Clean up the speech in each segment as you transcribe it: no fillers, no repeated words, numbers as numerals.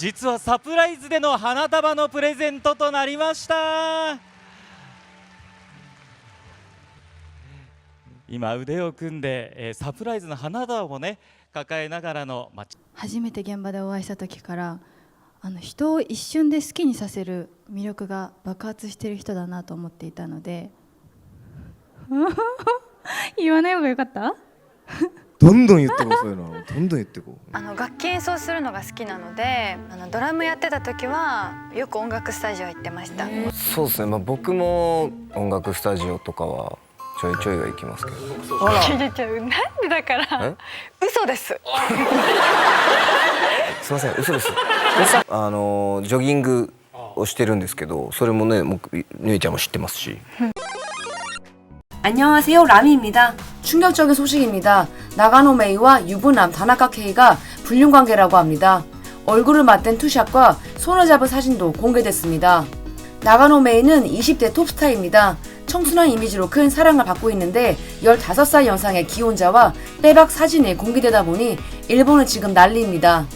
実はサプライズでの花束のプレゼントとなりました。今腕を組んで、サプライズの花束をね抱えながらの、初めて現場でお会いした時から人を一瞬で好きにさせる魅力が爆発している人だなと思っていたので言わない方がよかった？どんどん言ってこう、そういうのどんどん言ってこう。楽器演奏するのが好きなので、ドラムやってた時はよく音楽スタジオ行ってました。そうですね、僕も音楽スタジオとかはちょいちょいは行きますけど。なんでだから嘘です。すいません、嘘です。ジョギングをしてるんですけど、それもね、ゆいちゃんも知ってますし。안녕하세요, 라미입니다. 충격적인 소식입니다. 나가노 메이와 유부남 다나카 K가 불륜관계라고 합니다. 얼굴을 맞댄 투샷과 손을 잡은 사진도 공개됐습니다. 나가노 메이는 20대 톱스타입니다. 청순한 이미지로 큰 사랑을 받고 있는데 15살 영상의 기혼자와 빼박 사진이 공개되다 보니 일본은 지금 난리입니다.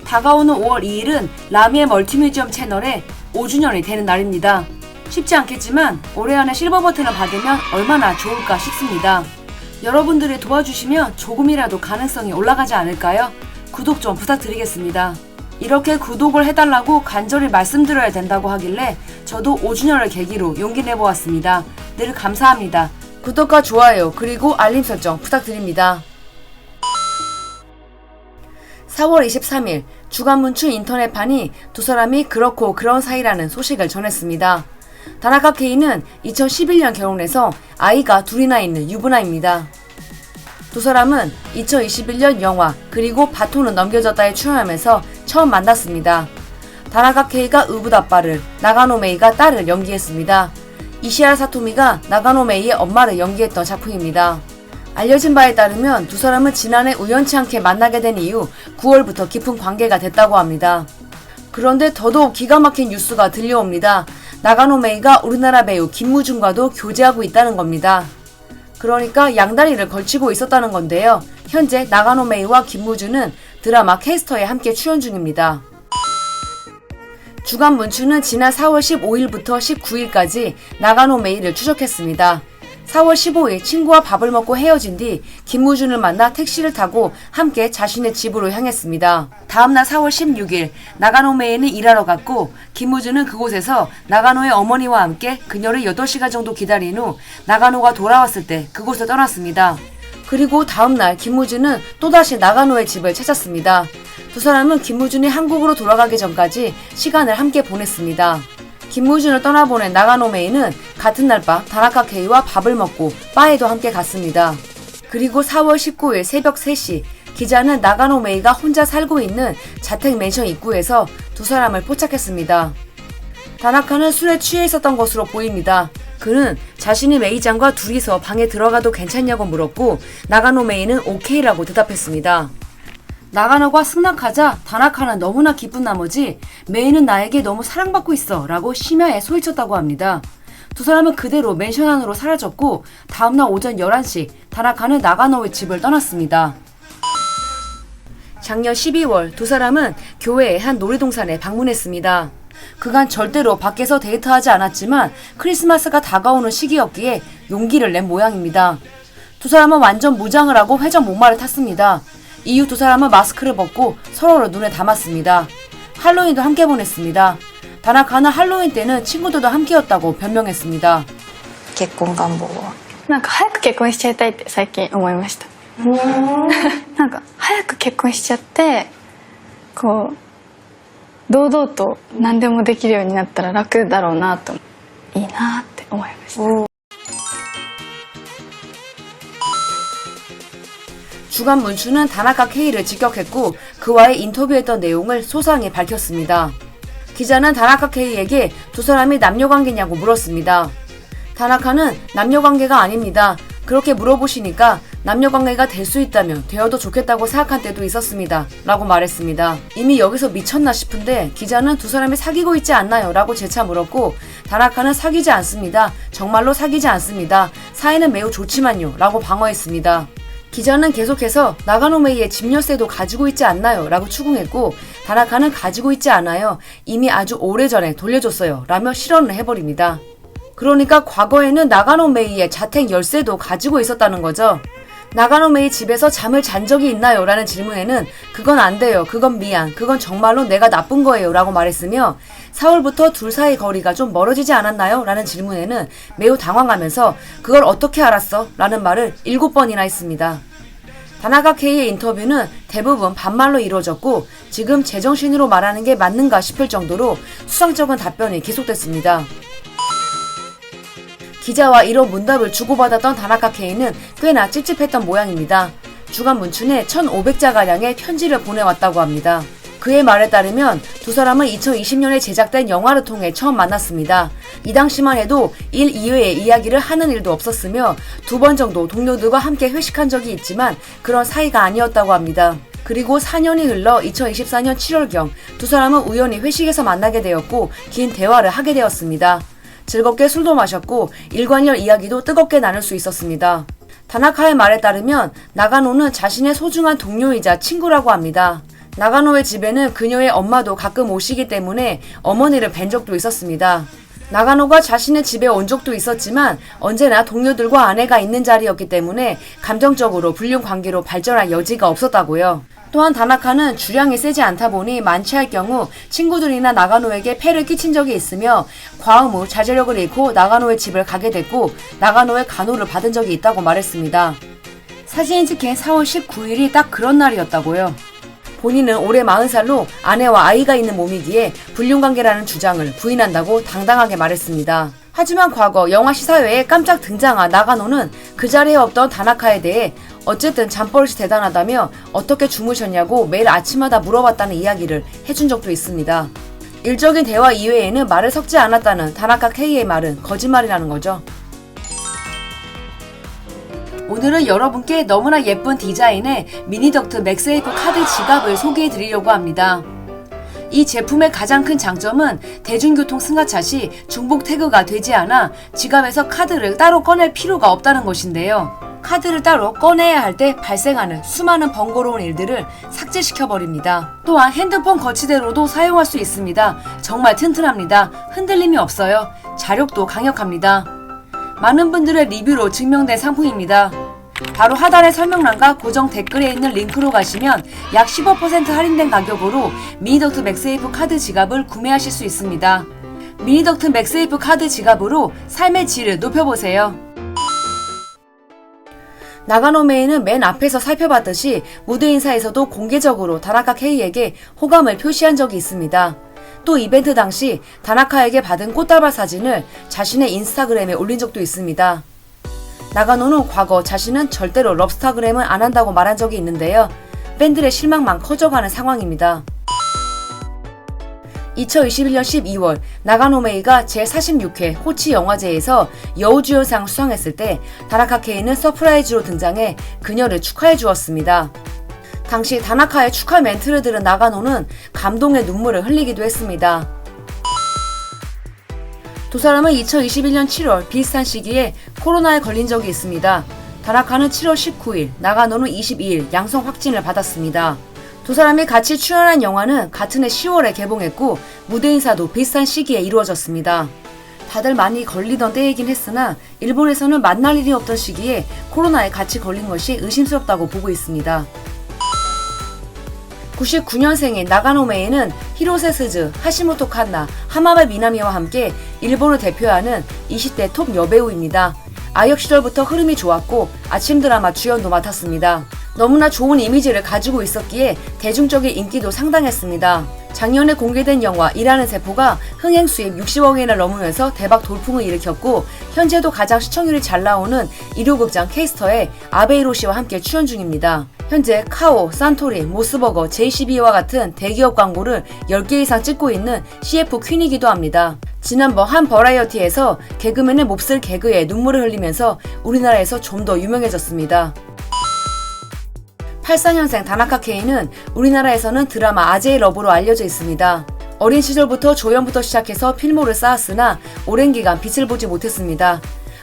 다가오는 5월 2일은 라미의 멀티뮤지엄 채널에 5주년이 되는 날입니다. 쉽지 않겠지만 올해 안에 실버 버튼을 받으면 얼마나 좋을까 싶습니다. 여러분들이 도와주시면 조금이라도 가능성이 올라가지 않을까요? 구독 좀 부탁드리겠습니다. 이렇게 구독을 해달라고 간절히 말씀드려야 된다고 하길래 저도 5주년을 계기로 용기 내보았습니다. 늘 감사합니다. 구독과 좋아요 그리고 알림 설정 부탁드립니다. 4월 23일 주간문춘 인터넷판이 두 사람이 그렇고 그런 사이라는 소식을 전했습니다. 다나카 K는 2011년 결혼해서 아이가 둘이나 있는 유부남입니다. 두 사람은 2021년 영화 그리고 바톤은 넘겨졌다에 출연하면서 처음 만났습니다. 다나카 K가 의붓아빠를, 나가노 메이가 딸을 연기했습니다. 이시라 사토미가 나가노 메이의 엄마를 연기했던 작품입니다. 알려진 바에 따르면 두 사람은 지난해 우연치 않게 만나게 된 이후 9월부터 깊은 관계가 됐다고 합니다. 그런데 더더욱 기가 막힌 뉴스가 들려옵니다. 나가노 메이가 우리나라 배우 김무준과도 교제하고 있다는 겁니다. 그러니까 양다리를 걸치고 있었다는 건데요. 현재 나가노 메이와 김무준은 드라마 캐스터에 함께 출연 중입니다. 주간 문춘은 지난 4월 15일부터 19일까지 나가노 메이를 추적했습니다. 4월 15일 친구와 밥을 먹고 헤어진 뒤 김무준을 만나 택시를 타고 함께 자신의 집으로 향했습니다. 다음날 4월 16일 나가노 메이는 일하러 갔고 김무준은 그곳에서 나가노의 어머니와 함께 그녀를 8시간 정도 기다린 후 나가노가 돌아왔을 때 그곳을 떠났습니다. 그리고 다음날 김무준은 또다시 나가노의 집을 찾았습니다. 두 사람은 김무준이 한국으로 돌아가기 전까지 시간을 함께 보냈습니다. 김무준을 떠나보낸 나가노 메이는 같은 날 밤 다나카 K와 밥을 먹고 바에도 함께 갔습니다. 그리고 4월 19일 새벽 3시 기자는 나가노 메이가 혼자 살고 있는 자택 맨션 입구에서 두 사람을 포착했습니다. 다나카는 술에 취해 있었던 것으로 보입니다. 그는 자신이 메이짱과 둘이서 방에 들어가도 괜찮냐고 물었고 나가노 메이는 오케이라고 대답했습니다. 나가노가 승낙하자 다나카는 너무나 기쁜 나머지 메이는 나에게 너무 사랑받고 있어 라고 심야에 소리쳤다고 합니다. 두 사람은 그대로 맨션 안으로 사라졌고 다음날 오전 11시 다나카는 나가노의 집을 떠났습니다. 작년 12월 두 사람은 교회의 한 놀이동산에 방문했습니다. 그간 절대로 밖에서 데이트하지 않았지만 크리스마스가 다가오는 시기였기에 용기를 낸 모양입니다. 두 사람은 완전 무장을 하고 회전 목마를 탔습니다. 이후 두 사람은 마스크를 벗고 서로를 눈에 담았습니다. 할로윈도 함께 보냈습니다. 다나카는 할로윈 때는 친구들도 함께였다고 변명했습니다. 結婚願望は早く結婚しちゃいたいって最近思いました。早く結婚しちゃって堂々と何でもできるようになったら楽だろうなといいなって思いました。 주간 문춘은 다나카 K를 직격했고 그와의 인터뷰했던 내용을 소상히 밝혔습니다. 기자는 다나카 K에게 두 사람이 남녀관계냐고 물었습니다. 다나카는 남녀관계가 아닙니다. 그렇게 물어보시니까 남녀관계가 될 수 있다면 되어도 좋겠다고 생각한 때도 있었습니다. 라고 말했습니다. 이미 여기서 미쳤나 싶은데 기자는 두 사람이 사귀고 있지 않나요? 라고 재차 물었고 다나카는 사귀지 않습니다. 정말로 사귀지 않습니다. 사이는 매우 좋지만요. 라고 방어했습니다. 기자는 계속해서 나가노 메이의 집 열쇠도 가지고 있지 않나요? 라고 추궁했고 다나카는 가지고 있지 않아요. 이미 아주 오래전에 돌려줬어요. 라며 실언을 해버립니다. 그러니까 과거에는 나가노 메이의 자택 열쇠도 가지고 있었다는 거죠. 나가노 메이 집에서 잠을 잔 적이 있나요? 라는 질문에는 그건 안 돼요. 그건 미안. 그건 정말로 내가 나쁜 거예요. 라고 말했으며 4월부터 둘 사이 거리가 좀 멀어지지 않았나요? 라는 질문에는 매우 당황하면서 그걸 어떻게 알았어? 라는 말을 7번이나 했습니다. 다나카 K의 인터뷰는 대부분 반말로 이루어졌고 지금 제정신으로 말하는 게 맞는가 싶을 정도로 수상쩍은 답변이 계속됐습니다. 기자와 이런 문답을 주고받았던 다나카 K는 꽤나 찝찝했던 모양입니다. 주간 문춘에 1,500자가량의 편지를 보내왔다고 합니다. 그의 말에 따르면 두 사람은 2020년에 제작된 영화를 통해 처음 만났습니다. 이 당시만 해도 일 이외의 이야기를 하는 일도 없었으며 2번 정도 동료들과 함께 회식한 적이 있지만 그런 사이가 아니었다고 합니다. 그리고 4년이 흘러 2024년 7월경 두 사람은 우연히 회식에서 만나게 되었고 긴 대화를 하게 되었습니다. 즐겁게 술도 마셨고 일관열 이야기도 뜨겁게 나눌 수 있었습니다. 다나카의 말에 따르면 나가노는 자신의 소중한 동료이자 친구라고 합니다. 나가노의 집에는 그녀의 엄마도 가끔 오시기 때문에 어머니를 뵌 적도 있었습니다. 나가노가 자신의 집에 온 적도 있었지만 언제나 동료들과 아내가 있는 자리였기 때문에 감정적으로 불륜 관계로 발전할 여지가 없었다고요. 또한 다나카는 주량이 세지 않다 보니 만취할 경우 친구들이나 나가노에게 폐를 끼친 적이 있으며 과음 후 자제력을 잃고 나가노의 집을 가게 됐고 나가노의 간호를 받은 적이 있다고 말했습니다. 사진이 찍힌 4월 19일이 딱 그런 날이었다고요. 본인은 올해 40살로 아내와 아이가 있는 몸이기에 불륜관계라는 주장을 부인한다고 당당하게 말했습니다. 하지만 과거 영화 시사회에 깜짝 등장한 나가노는 그 자리에 없던 다나카에 대해 어쨌든 잠버릇이 대단하다며 어떻게 주무셨냐고 매일 아침마다 물어봤다는 이야기를 해준 적도 있습니다. 일적인 대화 이외에는 말을 섞지 않았다는 다나카 K의 말은 거짓말이라는 거죠. 오늘은 여러분께 너무나 예쁜 디자인의 미니덕트 맥세이프 카드 지갑을 소개해 드리려고 합니다. 이 제품의 가장 큰 장점은 대중교통 승하차 시 중복 태그가 되지 않아 지갑에서 카드를 따로 꺼낼 필요가 없다는 것인데요. 카드를 따로 꺼내야 할 때 발생하는 수많은 번거로운 일들을 삭제시켜버립니다. 또한 핸드폰 거치대로도 사용할 수 있습니다. 정말 튼튼합니다. 흔들림이 없어요. 자력도 강력합니다. 많은 분들의 리뷰로 증명된 상품입니다. 바로 하단의 설명란과 고정 댓글에 있는 링크로 가시면 약 15% 할인된 가격으로 미니덕트 맥세이프 카드 지갑을 구매하실 수 있습니다. 미니덕트 맥세이프 카드 지갑으로 삶의 질을 높여보세요. 나가노 메이는 맨 앞에서 살펴봤듯이 무대 인사에서도 공개적으로 다나카 K에게 호감을 표시한 적이 있습니다. 또 이벤트 당시 다나카에게 받은 꽃다발 사진을 자신의 인스타그램에 올린 적도 있습니다. 나가노는 과거 자신은 절대로 럽스타그램을 안 한다고 말한 적이 있는데요. 팬들의 실망만 커져가는 상황입니다. 2021년 12월 나가노 메이가 제46회 호치 영화제에서 여우주연상 수상했을 때 다나카 K는 서프라이즈로 등장해 그녀를 축하해 주었습니다. 당시 다나카의 축하 멘트를 들은 나가노는 감동의 눈물을 흘리기도 했습니다. 두 사람은 2021년 7월 비슷한 시기에 코로나에 걸린 적이 있습니다. 다나카는 7월 19일, 나가노는 22일 양성 확진을 받았습니다. 두 사람이 같이 출연한 영화는 같은 해 10월에 개봉했고 무대 인사도 비슷한 시기에 이루어졌습니다. 다들 많이 걸리던 때이긴 했으나 일본에서는 만날 일이 없던 시기에 코로나에 같이 걸린 것이 의심스럽다고 보고 있습니다. 99년생인 나가노 메이는 히로세 스즈, 하시모토 칸나, 하마베 미나미와 함께 일본을 대표하는 20대 톱 여배우입니다. 아역 시절부터 흐름이 좋았고 아침 드라마 주연도 맡았습니다. 너무나 좋은 이미지를 가지고 있었기에 대중적인 인기도 상당했습니다. 작년에 공개된 영화 일하는 세포가 흥행 수입 60억 엔을 넘으면서 대박 돌풍을 일으켰고 현재도 가장 시청률이 잘 나오는 일요극장 K스터에 아베 히로시와 함께 출연 중입니다. 현재 카오, 산토린, 모스버거, JCB와 같은 대기업 광고를 10개 이상 찍고 있는 CF 퀸이기도 합니다. 지난번 한 버라이어티에서 개그맨의 몹쓸 개그에 눈물을 흘리면서 우리나라에서 좀 더 유명해졌습니다. 84년생 다나카 K는 우리나라에서는 드라마 아재의 러브로 알려져 있습니다. 어린 시절부터 조연부터 시작해서 필모를 쌓았으나 오랜 기간 빛을 보지 못했습니다.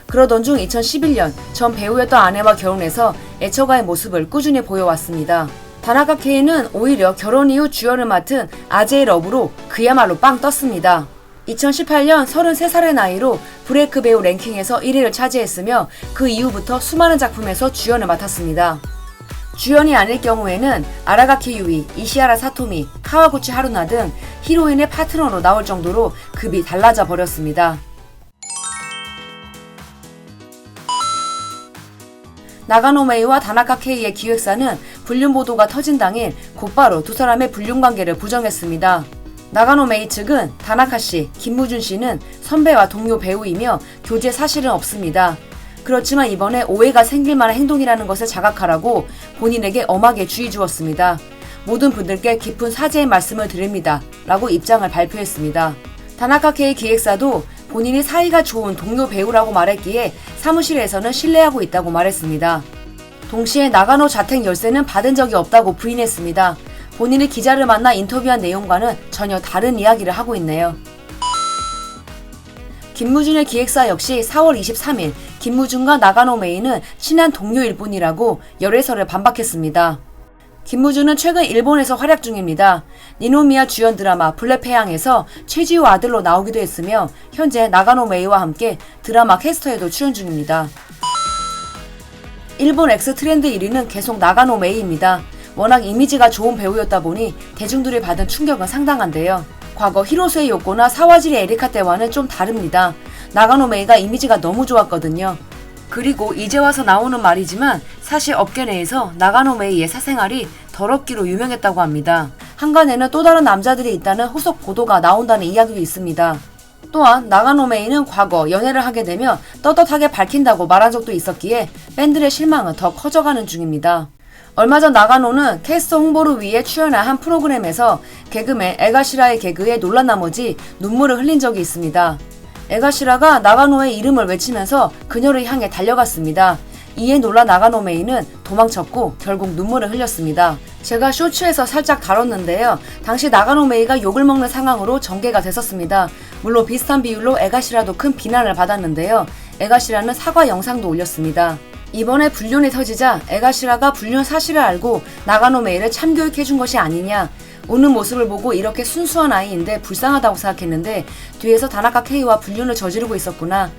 그러던 중 2011년 전 배우였던 아내와 결혼해서 애처가의 모습을 꾸준히 보여왔습니다. 다나카 케이는 오히려 결혼 이후 주연을 맡은 아재의 러브로 그야말로 빵 떴습니다. 2018년 33살의 나이로 브레이크 배우 랭킹에서 1위를 차지했으며 그 이후부터 수많은 작품에서 주연을 맡았습니다. 주연이 아닐 경우에는 아라가키 유이, 이시하라 사토미, 카와구치 하루나 등 히로인의 파트너로 나올 정도로 급이 달라져 버렸습니다. 나가노 메이와 다나카 케이의 기획사는 불륜 보도가 터진 당일 곧바로 두 사람의 불륜 관계를 부정했습니다. 나가노 메이 측은 다나카 씨, 김무준 씨는 선배와 동료 배우이며 교제 사실은 없습니다. 그렇지만 이번에 오해가 생길 만한 행동이라는 것을 자각하라고 본인에게 엄하게 주의 주었습니다. 모든 분들께 깊은 사죄의 말씀을 드립니다. 라고 입장을 발표했습니다. 다나카 케이 기획사도 본인이 사이가 좋은 동료 배우라고 말했기에 사무실에서는 신뢰하고 있다고 말했습니다. 동시에 나가노 자택 열쇠는 받은 적이 없다고 부인했습니다. 본인이 기자를 만나 인터뷰한 내용과는 전혀 다른 이야기를 하고 있네요. 김무준의 기획사 역시 4월 23일 김무준과 나가노 메이는 친한 동료일 뿐이라고 열애설을 반박했습니다. 김무준은 최근 일본에서 활약 중입니다. 니노미야 주연 드라마 블랙패양에서 최지우 아들로 나오기도 했으며 현재 나가노 메이와 함께 드라마 캐스터에도 출연 중입니다. 일본 X 트렌드 1위는 계속 나가노 메이입니다. 워낙 이미지가 좋은 배우였다 보니 대중들이 받은 충격은 상당한데요. 과거 히로세이 요코나 사와지리 에리카 때와는 좀 다릅니다. 나가노 메이가 이미지가 너무 좋았거든요. 그리고 이제 와서 나오는 말이지만 사실 업계 내에서 나가노 메이의 사생활이 더럽기로 유명했다고 합니다. 한간에는 또 다른 남자들이 있다는 후속 보도가 나온다는 이야기도 있습니다. 또한 나가노 메이는 과거 연애를 하게 되면 떳떳하게 밝힌다고 말한 적도 있었기에 팬들의 실망은 더 커져가는 중입니다. 얼마 전 나가노는 캐스터 홍보를 위해 출연한 한 프로그램에서 개그맨 에가시라의 개그에 놀란 나머지 눈물을 흘린 적이 있습니다. 에가시라가 나가노의 이름을 외치면서 그녀를 향해 달려갔습니다. 이에 놀란 나가노 메이는 도망쳤고 결국 눈물을 흘렸습니다. 제가 쇼츠에서 살짝 다뤘는데요. 당시 나가노 메이가 욕을 먹는 상황으로 전개가 됐었습니다. 물론 비슷한 비율로 에가시라도 큰 비난을 받았는데요. 에가시라는 사과 영상도 올렸습니다. 이번에 불륜이 터지자 에가시라가 불륜 사실을 알고 나가노 메이를 참교육해준 것이 아니냐, 우는 모습을 보고 이렇게 순수한 아이인데 불쌍하다고 생각했는데 뒤에서 다나카 케이와 불륜을 저지르고 있었구나.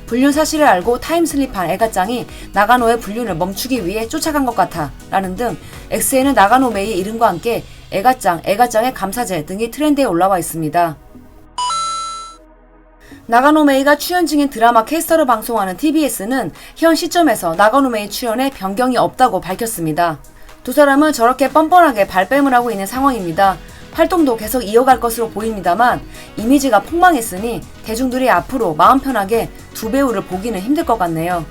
불륜 사실을 알고 타임슬립한 에가짱이 나가노의 불륜을 멈추기 위해 쫓아간 것 같아 라는 등 X에는 나가노 메이의 이름과 함께 에가짱, 에가짱의 감사제 등이 트렌드에 올라와 있습니다. 나가노 메이가 출연 중인 드라마 캐스터를 방송하는 TBS는 현 시점에서 나가노 메이 출연에 변경이 없다고 밝혔습니다. 두 사람은 저렇게 뻔뻔하게 발뺌을 하고 있는 상황입니다. 활동도 계속 이어갈 것으로 보입니다만 이미지가 폭망했으니 대중들이 앞으로 마음 편하게 두 배우를 보기는 힘들 것 같네요.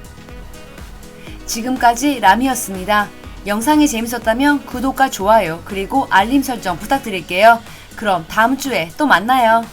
지금까지 라미였습니다. 영상이 재밌었다면 구독과 좋아요 그리고 알림 설정 부탁드릴게요. 그럼 다음 주에 또 만나요.